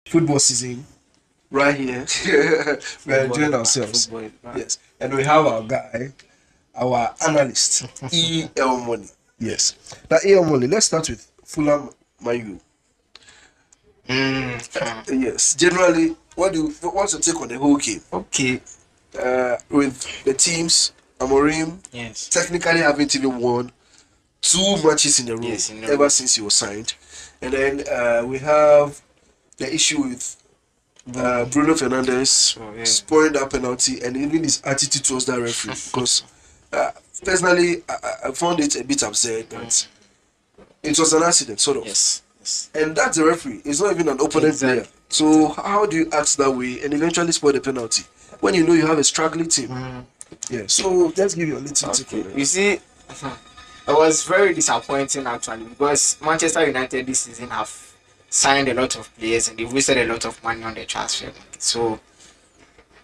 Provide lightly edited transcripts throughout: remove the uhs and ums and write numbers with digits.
football season right here. We are enjoying ourselves. Yes. And we have our guy, our analyst, E.L. Money. Yes. Now, E.L. Money, let's start with Fulham Man Yes. Generally, what's your take on the whole game? Okay. With the teams, Amorim, Yes. technically haven't even won 2 matches in a row Yes, in a ever row. since he was signed. And then we have the issue with Bruno Fernandes yeah. spoiling that penalty and even his attitude towards that referee. Because personally, I found it a bit absurd that it was an accident, sort of. Yes. Yes. And that's the referee. It's not even an opponent player. So how do you act that way and eventually spoil the penalty when you know you have a struggling team? Yeah. So let's give you a little tip on You it. see, it was very disappointing actually because Manchester United this season have signed a lot of players and they've wasted a lot of money on the transfer market. So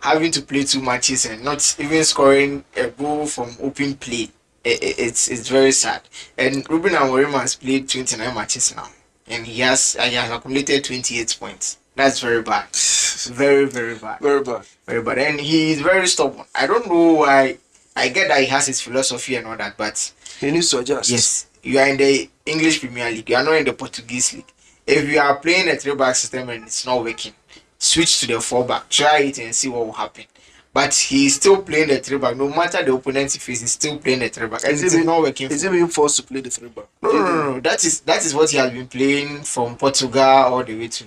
having to play 2 matches and not even scoring a goal from open play, it's very sad. And Ruben Amorim has played 29 matches now, and he has accumulated 28 points. That's very bad, very bad, Very bad. very bad. And he is very stubborn. I don't know why. I get that he has his philosophy and all that, but He needs to adjust. yes, you are in the English Premier League. You are not in the Portuguese League. If you are playing a 3-back system and it's not working, switch to the 4-back. Try it and see what will happen. But he's still playing the 3-back. No matter the opponent he faces, he's still playing the 3-back. And it's not working. Is he being forced to play the 3-back? No. That is what he has been playing from Portugal all the way to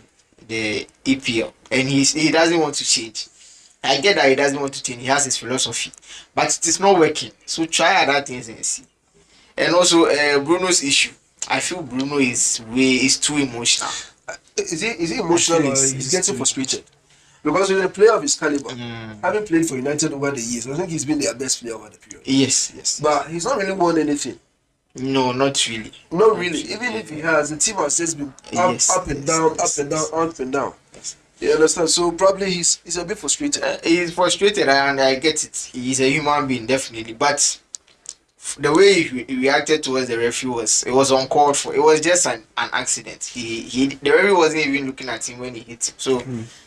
the EPL. And he doesn't want to change. I get that he doesn't want to change. He has his philosophy. But it is not working. So try other things and see. And also Bruno's issue. I feel Bruno is too emotional. Is he emotional or he's getting frustrated? Because he's a player of his caliber, having played for United over the years, I think he's been their best player over the period. Yes. But he's not really won anything. No, not really. Not really. Even if he has, the team has just been up and down. Yes. You understand? So probably he's a bit frustrated. He's frustrated and I get it. He's a human being, definitely. But the way he reacted towards the referee was uncalled for. It was just an accident. The referee wasn't even looking at him when he hit him. So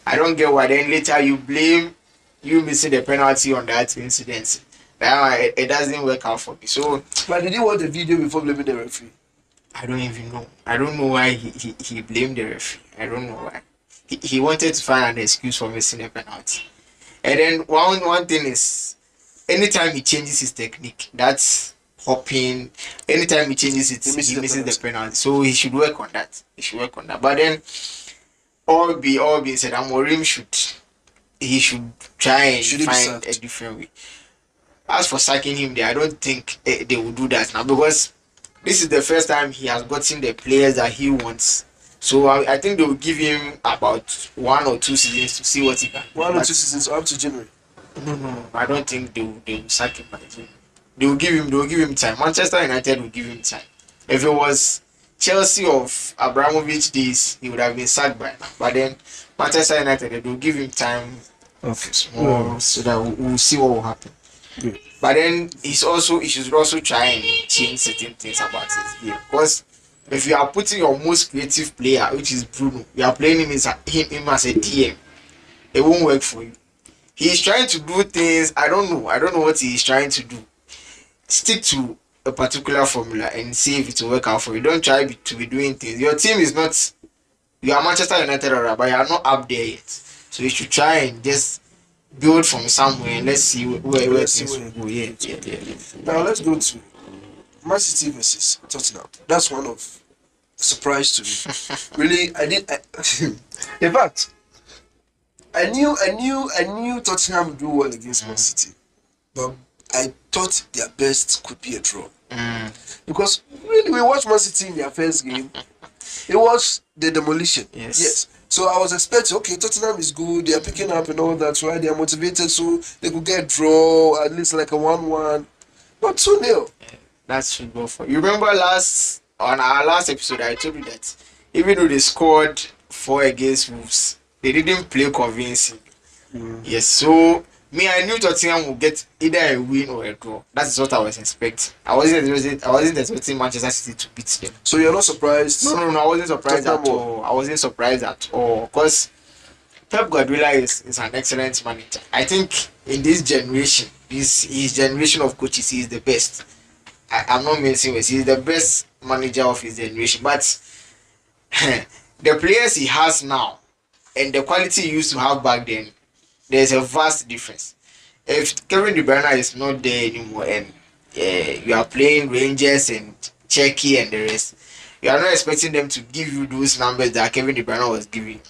I don't get why then later you blame you missing the penalty on that incident. It doesn't work out for me. So But did you watch the video before blaming the referee? I don't even know. I don't know why he blamed the referee. I don't know why. He wanted to find an excuse for missing a penalty. And then one thing is, anytime he changes his technique, that's hopping. Anytime he changes it, he misses the penalty. So he should work on that. But then, all being said, Amorim should try and find a different way. As for sacking him, I don't think they will do that now because this is the first time he has gotten the players that he wants. So I think they will give him about 1 or 2 seasons to see what he can do. 1 or 2 seasons up to January. No. I don't think they will sack him by June. They will give him time. Manchester United will give him time. If it was Chelsea of Abramovich days, he would have been sacked by now. But then Manchester United, they will give him time so that we'll see what will happen. Good. But then he should also try and change certain things about his game. Because if you are putting your most creative player, which is Bruno, you are playing him as a DM, it won't work for you. He's trying to do things. I don't know what he's trying to do. Stick to a particular formula and see if it will work out for you. Don't try to be doing things. Your team is not. You are Manchester United, but you are not up there yet. So you should try and just build from somewhere and let's see where things will go. Yeah. Now let's go to Man City versus Tottenham. That's one of surprise to me. Really, in fact, I knew Tottenham would do well against Man City, but I thought their best could be a draw. Because really, we watched Man City in their first game. It was the demolition. Yes. So I was expecting, okay, Tottenham is good. They are picking up and all that, right? They are motivated, so they could get draw at least like a 1-1, not 2-0. That's football for you. Remember on our last episode, I told you that even though they scored 4 against Wolves, they didn't play convincing. Yes, so I knew Tottenham would get either a win or a draw. That's what I was expecting. I wasn't expecting Manchester City to beat them. So you're not surprised? No, I wasn't surprised at all. Because Pep Guardiola is an excellent manager. I think in this generation, his generation of coaches, he is the best. I'm not messing with. He's the best manager of his generation. But the players he has now and the quality he used to have back then, there's a vast difference. If Kevin De Bruyne is not there anymore and you are playing Rangers and Czechia and the rest, you are not expecting them to give you those numbers that Kevin De Bruyne was giving.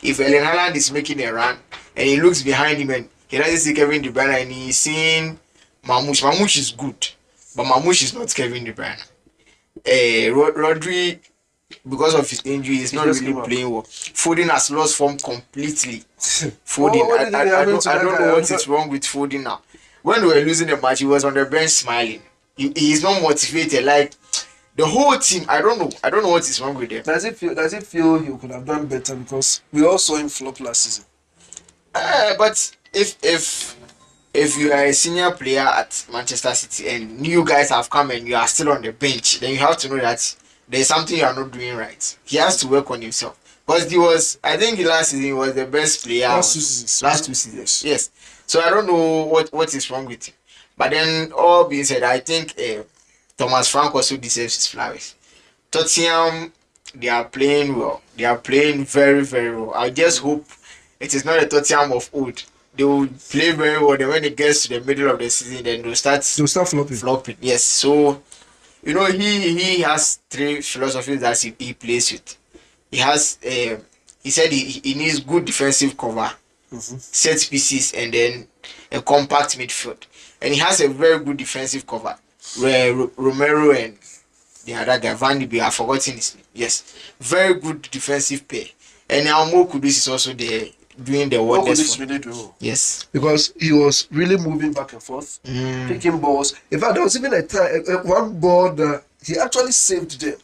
If Erling Haaland is making a run and he looks behind him and he doesn't see Kevin De Bruyne and he's seeing Mamouche. Mamouche is good, but Mamouche is not Kevin De Bruyne. Rodri, because of his injury, is not really playing well. Foden has lost form completely. Foden, I don't know what is wrong with Foden now. When we were losing the match, he was on the bench smiling. He is not motivated. Like the whole team, I don't know what is wrong with them. Does it feel he could have done better, because we all saw him flop last season? But if you are a senior player at Manchester City and new guys have come and you are still on the bench, then you have to know that there's something you are not doing right. He has to work on himself. Because I think last season he was the best player. Last 2 seasons. Last 2 seasons. Yes. So I don't know what is wrong with him. But then all being said, I think Thomas Frank also deserves his flowers. Tottenham, they are playing well. They are playing very, very well. I just hope it is not a Tottenham of old. They will play very well. Then when it gets to the middle of the season, then they'll start flopping. Yes. So, he has 3 philosophies that he plays with. He has, he said he needs good defensive cover, set pieces, and then a compact midfield. And he has a very good defensive cover, where Romero and the other guy, Van de Beek, I've forgotten his name. Yes. Very good defensive pair. And now Mo Kudus is also there doing the wonders. Yes. Because he was really moving back and forth, picking balls. In fact, there was even a time, one ball that he actually saved them.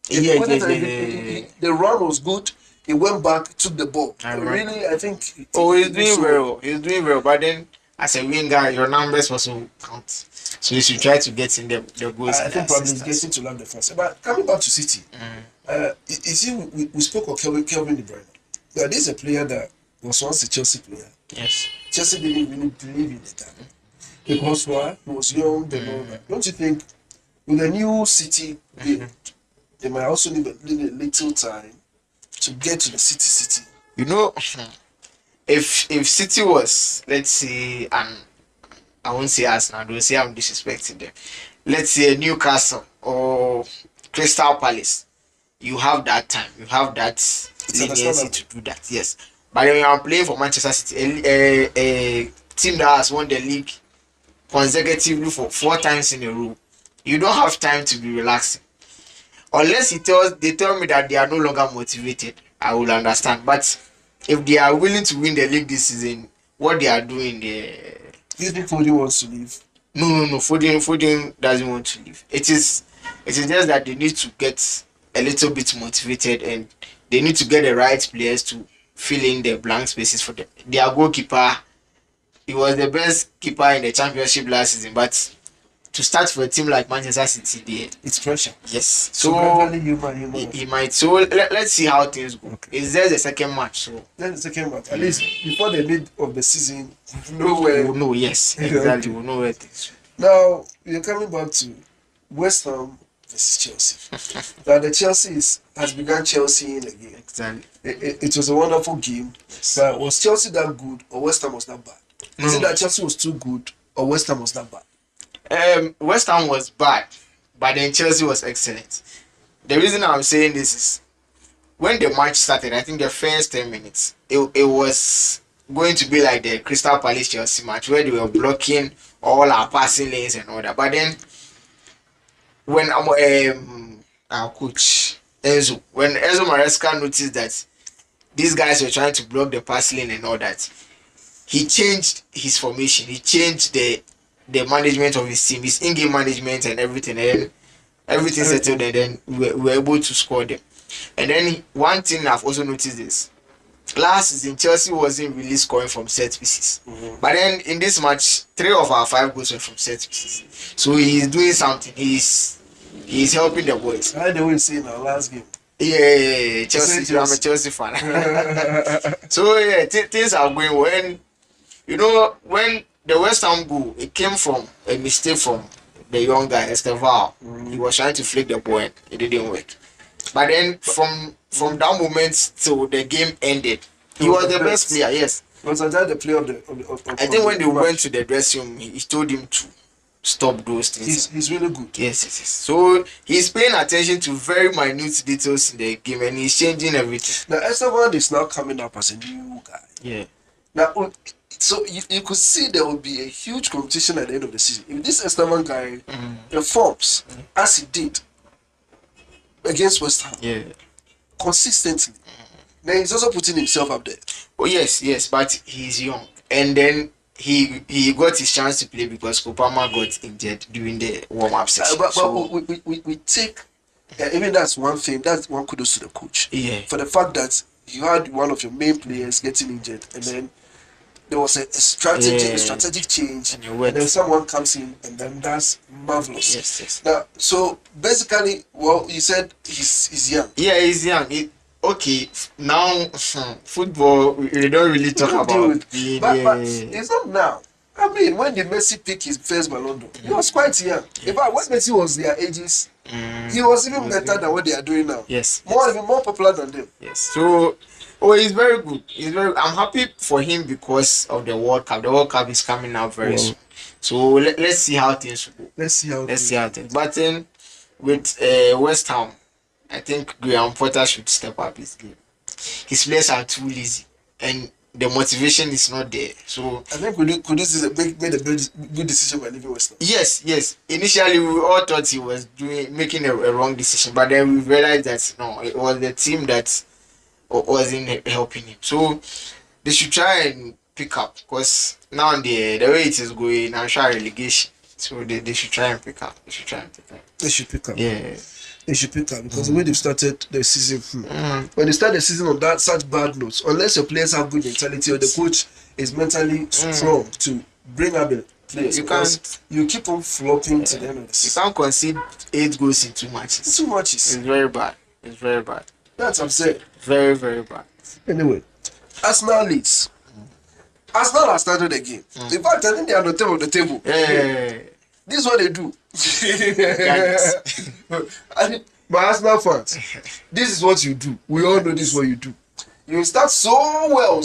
The run was good. He went back, took the ball. Really, I think. He's doing very well. He's doing very well. But then, as a winger, your numbers also count. So you should try to get in the goals. I think probably he's getting to learn the first. But coming back to City, you see, we spoke of Kevin De Bruyne. Yeah, this is a player that was once a Chelsea player. Yes. Chelsea didn't really believe in it. Because why? He was young, they know that. Don't you think with a new City build, they might also need a little time to get to the city? If City was, let's say, and I won't say Arsenal, don't say I'm disrespecting them. Let's say Newcastle or Crystal Palace, you have that time, you have that leniency to do that. Yes. But when you are playing for Manchester City, a team that has won the league consecutively for 4 times in a row, you don't have time to be relaxing. Unless they tell me that they are no longer motivated, I will understand. But if they are willing to win the league this season, what they are doing, do you think Foden wants to leave? No. Foden doesn't want to leave. It is just that they need to get a little bit motivated and they need to get the right players to fill in the blank spaces for them. Their goalkeeper, he was the best keeper in the championship last season, but to start for a team like Manchester City, it's pressure. Yes. So he might. So let's see how things go. Okay. It's just the second match. So that's the second match. At least before the mid of the season, we'll know. Yes, exactly. We'll know where things. Now we're coming back to Wstham versus Chelsea. Now the Chelsea has begun Chelsea in again. Exactly. It was a wonderful game. Yes. But was Chelsea that good or Wstham was that bad? Is it that Chelsea was too good or Wstham was that bad? Wstham was bad, but then Chelsea was excellent. The reason I'm saying this is when the match started, I think the first 10 minutes, it was going to be like the Crystal Palace Chelsea match where they were blocking all our passing lanes and all that. But then when our coach Enzo Maresca noticed that these guys were trying to block the pass lane and all that, he changed his formation. He changed the management of his team, his in-game management and everything, and then everything settled, and then we were able to score them. And then one thing I've also noticed is last season Chelsea wasn't really scoring from set pieces, but then in this match 3 of our 5 goals were from set pieces. So he's doing something. He's helping the boys. I know we see in our last game. Yeah, Say Chelsea. I'm a Chelsea fan. So yeah, things are going when when the West Ham goal, it came from a mistake from the young guy, Wstham. He was trying to flick the ball and it didn't work. But then from that moment till the game ended, he was the best player. Yes. Was that the player of the? I think when they went to the dressing room, he told him to stop those things. He's really good. Yes. So he's paying attention to very minute details in the game and he's changing everything. Now Esteban is now coming up as a new guy. Yeah. Now, so you could see there will be a huge competition at the end of the season. If this Esteban guy performs as he did against West Ham consistently, then he's also putting himself up there. Oh yes, but he's young. And then he got his chance to play because Kopama got injured during the warm-up session. But we take even that's one thing. That's one kudos to the coach. Yeah. For the fact that you had one of your main players getting injured, and then there was a strategic change, and then someone comes in, and then that's marvelous. Yes. Now, so basically, well, you said he's young. Yeah, he's young. Okay, now football we don't really talk about. But it's not now. I mean, when the Messi picked his first Ballon d'Or, he was quite young. In fact, when Messi was their ages, he was even better than what they are doing now. Yes. Even more popular than them. Yes. So, he's very good. I'm happy for him because of the World Cup. The World Cup is coming out very soon. So let's see how things go. Let's see how things. But then with West Ham, I think Graham Potter should step up his game. His players are too lazy, and the motivation is not there. So I think Kudus made a good decision by leaving West Ham. Yes. Initially, we all thought he was making a wrong decision, but then we realized that no, it was the team that wasn't helping him. So they should try and pick up because now the way it is going, I'm sure relegation. So they should try and pick up. They should pick up. Yeah. They should pick up because the way they've started the season, when they start the season on that such bad notes, unless your players have good mentality or the coach is mentally strong to bring up the players, you keep on flopping to the end of the season. You can't concede 8 goals in 2 matches. 2 matches. It's very bad. That's absurd. Very, very bad. Anyway, Arsenal leads. Arsenal has started the game. In fact, I think they are on the top of the table. Yeah. This is what they do. But Arsenal fans, this is what you do. We all know this is what you do. You start so well.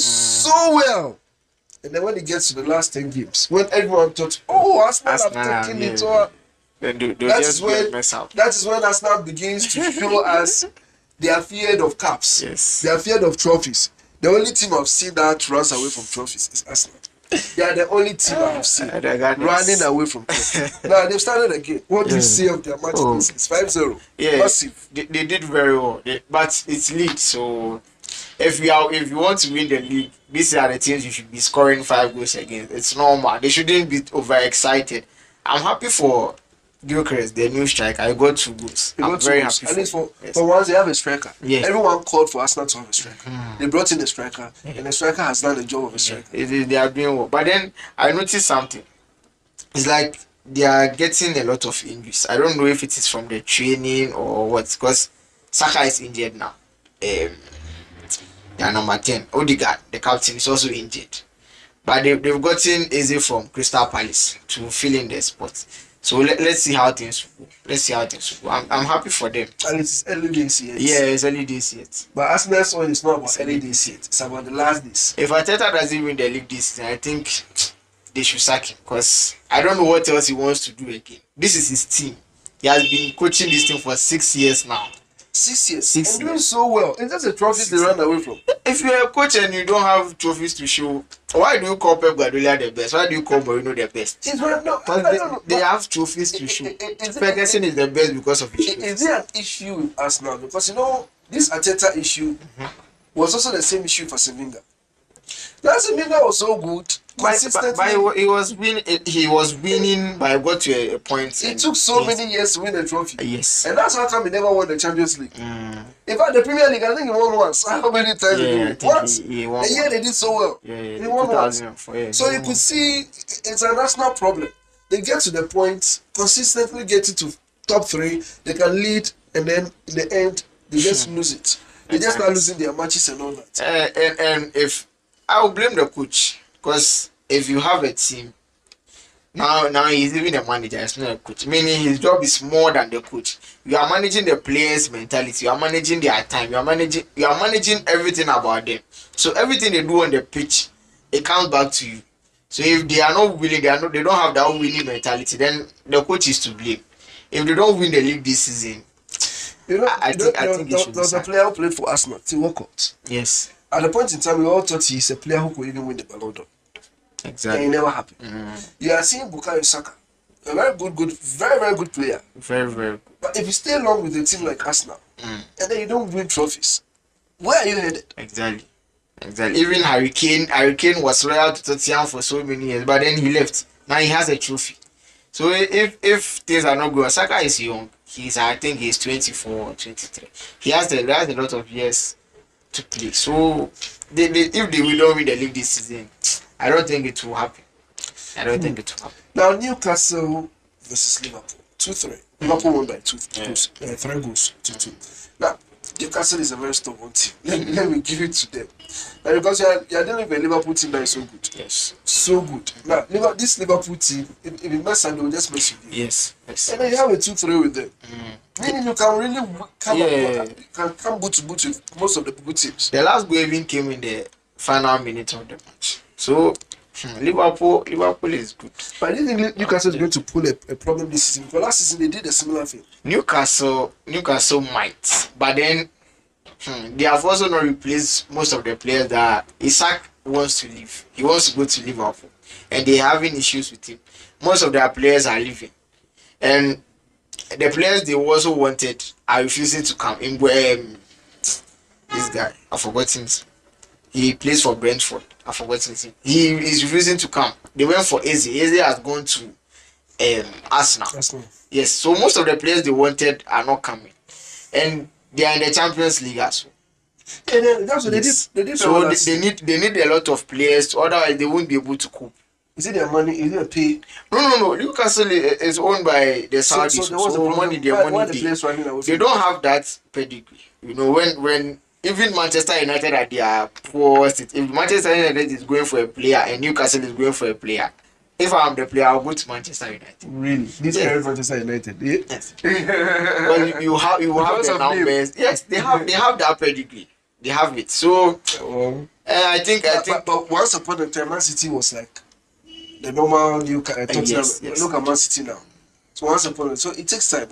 And then when it gets to the last 10 games, when everyone thought, Arsenal have taken it all. That is when Arsenal begins to show us they are feared of caps. Yes. They are feared of trophies. The only team I've seen that runs away from trophies is Arsenal. They are the only team I have seen running away from trophies. Now they've started again. What do you see of their match? It's 5-0. Yeah, massive. They did very well. But it's league, so if you want to win the league, these are the teams you should be scoring 5 goals against. It's normal. They shouldn't be overexcited. I'm happy for Gyökeres, the new striker. I got 2 goals. I'm very happy. At least for once they have a striker. Yes. Everyone called for Arsenal to have a striker. They brought in a striker, and the striker has done the job of a striker. They are doing well. But then I noticed something. It's like they are getting a lot of injuries. I don't know if it is from the training or what, because Saka is injured now. They are number 10. Odegaard, the captain, is also injured. But they've gotten Eze from Crystal Palace to fill in their spot. So let's see how things go. I'm happy for them. And it's early days yet. Yeah, it's early days yet. But Arsenal's one is not about early days yet. It's about the last days. If Arteta doesn't win the league this season, I think they should sack him because I don't know what else he wants to do again. This is his team. He has been coaching this team for 6 years now. 6 years. And doing so well. It's just the trophies they run away from. If you're a coach and you don't have trophies to show, why do you call Pep Guardiola the best? Why do you call Mourinho the best? They have trophies to show. Ferguson is the best because of his trophies. Is there an issue with us now? Because this Arteta issue was also the same issue for Sevinga. That Sevinga was so good. But he was winning by got to a point. It took so many years to win the trophy. Yes. And that's how come he never won the Champions League. In fact, the Premier League, I think he won once. How many times did he win? Once. He won the year they did so well. He won once. So you could see it's a national problem. They get to the point, consistently get into top 3, they can lead, and then in the end, they just lose it. They just start losing their matches and all that. And if I will blame the coach, because if you have a team now he's even a manager, it's not a coach. Meaning his job is more than the coach. You are managing the players' mentality, you are managing their time, you are managing everything about them. So everything they do on the pitch, it comes back to you. So if they are not willing, they don't have that winning mentality, then the coach is to blame. If they don't win the league this season, I think there was a player who played for Arsenal, Till Walcott. Yes. At the point in time, we all thought he's a player who could even win the Ballon d'Or. Exactly. And it never happened. You are seeing Bukayo Saka, a very very good player. Very, very good. But if you stay long with a team like Arsenal, and then you don't win trophies, where are you headed? Exactly. Even Harry Kane was loyal to Tottenham for so many years, but then he left. Now he has a trophy. So if things are not good, Saka is young. I think he's 24 or 23. He has a lot of years to play. So if they don't win the league this season, I don't think it will happen. Now Newcastle versus Liverpool, 2-3. Liverpool won by 3 goals to 2. Now Newcastle is a very stubborn team. Let me give it to them. Now because you are dealing with a Liverpool team that is so good. Yes. So good. Now this Liverpool team, if it mess and they will just mess with you. Yes. And then you have a 2-3 with them. Meaning you can really come boot to boot with most of the good teams. The last goal even came in the final minute of the match. So Liverpool is good. But I didn't think Newcastle is going to pull a problem this season. Because last season they did a similar thing. Newcastle might, but then they have also not replaced most of the players that Isaac wants to leave. He wants to go to Liverpool, and they're having issues with him. Most of their players are leaving, and the players they also wanted are refusing to come. In this guy, I forgot him. He plays for Brentford. I forgot his name. He is refusing to come. They went for Eze. Eze has gone to Arsenal. Yes, so most of the players they wanted are not coming, and they are in the Champions League as well. And that's what they did. So they need a lot of players, otherwise they won't be able to cope. Is it their money? Is it a pay? No. Newcastle is owned by the Saudis. So money. They don't have that pedigree. You know, when even Manchester United are their poorest. If Manchester United is going for a player and Newcastle is going for a player, if I'm the player, I'll go to Manchester United. Really? This is Manchester United. Yeah? Yes. Well, you have the numbers. Yes, they have that pedigree. They have it. So I think. But once upon a time, Man City was like the normal Newcastle. Yes. Look at Man City now. So once upon a time, so it takes time.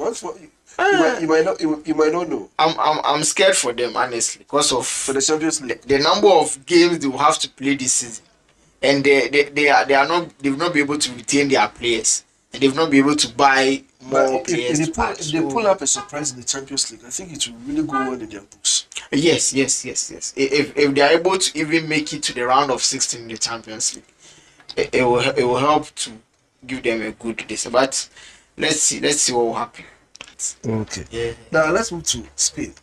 You might not know. I'm scared for them honestly because of for the Champions League. The number of games they will have to play this season, and they've not been able to retain their players, and they've not been able to buy more players. If they pull up a surprise in the Champions League, I think it will really go on in their books. Yes. If they are able to even make it to the round of 16 in the Champions League, it will help to give them a good this. But let's see what will happen. Okay. Yeah. Now let's move to Spain.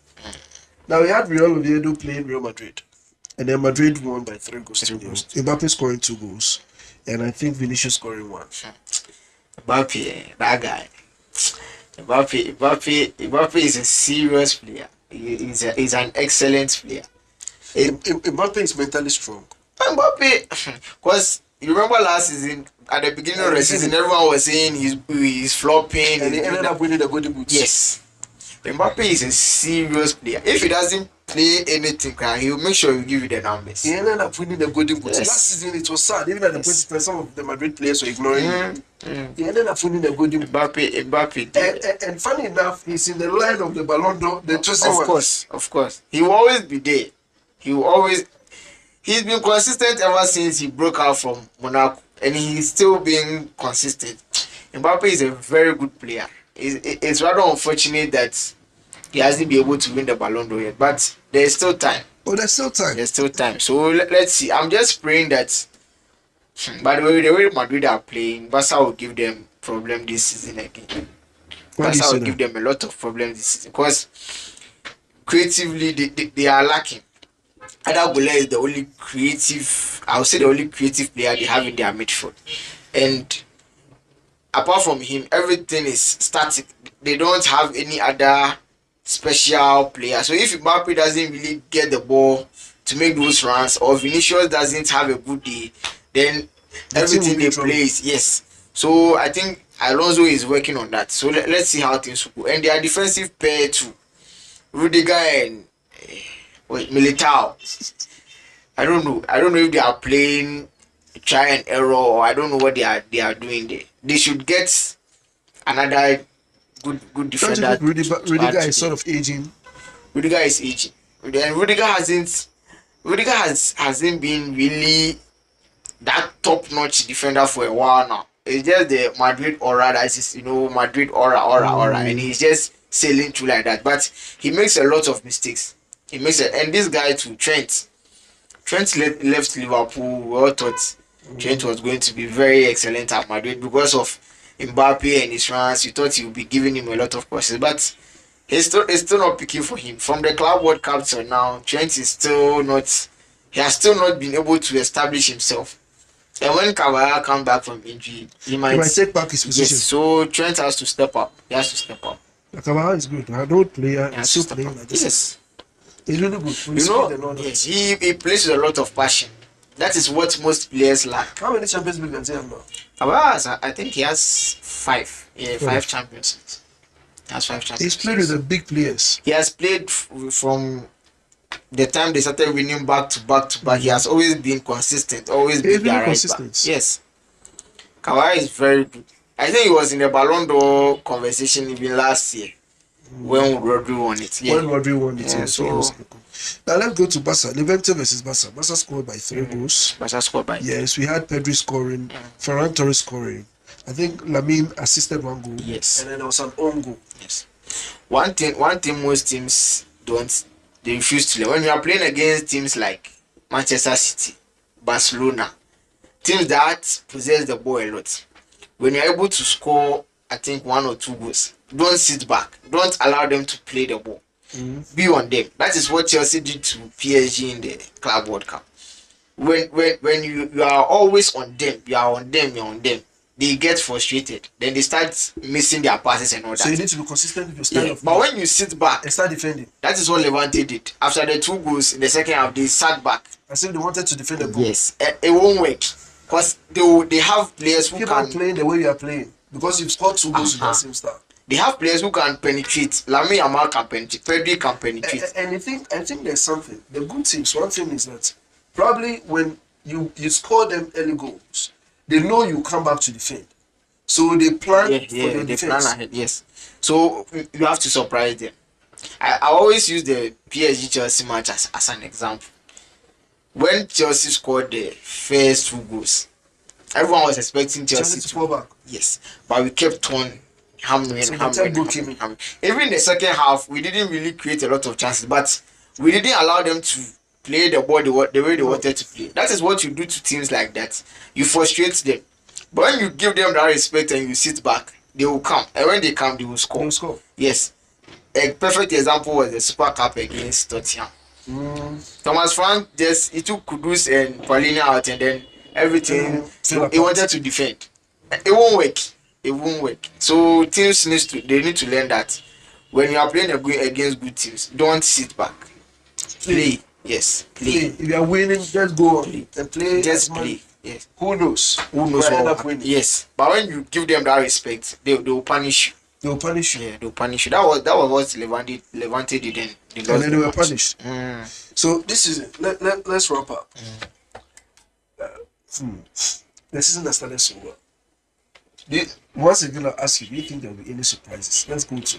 Now we had Olviedo playing Real Madrid, and then Madrid won by 3 goals to 0. Mbappe scoring 2 goals, and I think Vinicius scoring 1. Mbappe, that guy. Mbappe is a serious player. He's an excellent player. Mbappe is mentally strong. Mbappe, because you remember last season, at the beginning of the season, everyone was saying he's flopping. And he ended up winning the Golden Boot. Yes. Mbappe is a serious player. If he doesn't play anything, he will make sure he give you the numbers. He ended up winning the Golden Boot. Yes. Last season it was sad. Even at the point in time, some of the Madrid players were ignoring him. He ended up winning the Golden Boot. Mbappe. And funny enough, he's in the line of the Ballon d'Or, the chosen one. Of course. He will always be there. He's been consistent ever since he broke out from Monaco, and he's still being consistent. Mbappe is a very good player. It's rather unfortunate that he hasn't been able to win the Ballon d'Or yet, but there's still time. Oh, there's still time. There's still time. So let's see. I'm just praying that. By the way Madrid are playing, Barca will give them problem this season again. Barca will give them a lot of problems this season because creatively they are lacking. Ada Gula is the only creative, I would say the only creative player they have in their midfield. And apart from him, everything is static. They don't have any other special player. So if Mbappe doesn't really get the ball to make those runs, or Vinicius doesn't have a good day, then everything they play is yes. So I think Alonso is working on that. So let's see how things will go. And their defensive pair too, Rudiger and Militao. I don't know. I don't know if they are playing try and error, or I don't know what they are doing there. They should get another good defender. Don't you think Rudiger is sort of aging? Rudiger is aging. And Rudiger hasn't been really that top-notch defender for a while now. It's just the Madrid aura that is, Madrid aura, and he's just sailing through like that. But he makes a lot of mistakes. And this guy too, Trent left Liverpool. We all thought Trent was going to be very excellent at Madrid because of Mbappe and his runs. You thought he would be giving him a lot of crosses, but it's still not picking for him. From the Club World Cup till now, Trent is still not. He has still not been able to establish himself. And when Cavara comes back from injury, he might take back his position. Yes, so Trent has to step up. He has to step up. Cavara is good. I don't player. He's still playing like this. Yes. He's really good. Yes, he plays with a lot of passion. That is what most players lack. How many Champions League does he have now? Cavara, I think he has 5. Yeah, 5 champions. He has 5 champions. He's played with the big players. He has played from the time they started winning back to back. He has always been consistent. Always been their right back. Yes. Cavara is very good. I think he was in the Ballon d'Or conversation even last year when Rodri won it. Yeah. When Rodri won it. Yeah, so now let's go to Barca. Levante versus Barca. Barca scored by 3 goals. Barca scored by. Yes, we had Pedri scoring, Ferran Torres scoring. I think Lamine assisted 1 goal. Yes. And then there was an own goal. Yes. One thing most teams don't. They refuse to learn. When you are playing against teams like Manchester City, Barcelona, teams that possess the ball a lot, when you're able to score, I think 1 or 2 goals, don't sit back. Don't allow them to play the ball. Be on them. That is what Chelsea did to PSG in the Club World Cup. When you are always on them, you're on them, they get frustrated. Then they start missing their passes and all that. So you need to be consistent with your style of play. But when you sit back and start defending, that is what Levante did. After the 2 goals in the second half, they sat back. As if they wanted to defend the ball. Yes, it won't work because they have players who can playing the way you are playing because you've scored 2 goals with the same style. They have players who can penetrate. Lamine Yamal can penetrate. Pedri can penetrate. And I think there's something. The good teams, one thing is that probably when you score them early goals, they know you come back to defend. So they plan for the defense. Plan ahead, yes. So you have to surprise them. I always use the PSG Chelsea match as an example. When Chelsea scored the first 2 goals, everyone was expecting Chelsea to fall back. Yes, but we kept on hammering. Even in the second half, we didn't really create a lot of chances, but we didn't allow them to play the ball the way they wanted to play. That is what you do to teams like that. You frustrate them. But when you give them that respect and you sit back, they will come. And when they come, they will score. They will score. Yes. A perfect example was the Super Cup against Tottenham. Thomas Frank he took Kudus and Paulinho out, and then everything he wanted to defend. It won't work. It won't work. So teams need to learn that when you are playing against good teams, don't sit back. Play. Yes. Play. If you are winning, just go on and play. Just play. Yes. Who knows what will happen? Yes. But when you give them that respect, they will punish you. They will punish you. Yeah, they will punish you. That was what Levante did then. And then they were punished. So this is it. Let's wrap up. The season has started so well. Once again, I'll ask you, do you think there will be any surprises? Let's go to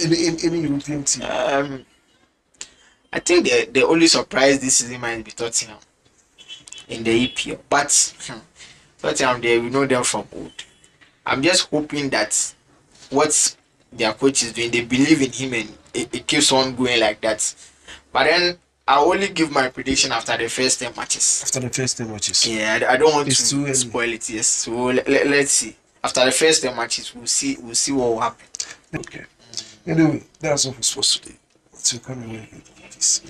any European team. I think the only surprise this season might be Tottenham in the EPL. But Tottenham, we know them from old. I'm just hoping that what their coach is doing, they believe in him and it keeps on going like that. But then I'll only give my prediction after the first 10 matches. After the first 10 matches? Yeah, I don't want to spoil it. Yes, so let's see. After the first 10 matches, we'll see what will happen. Okay. Anyway, that's all for sports today. Until coming away. Peace.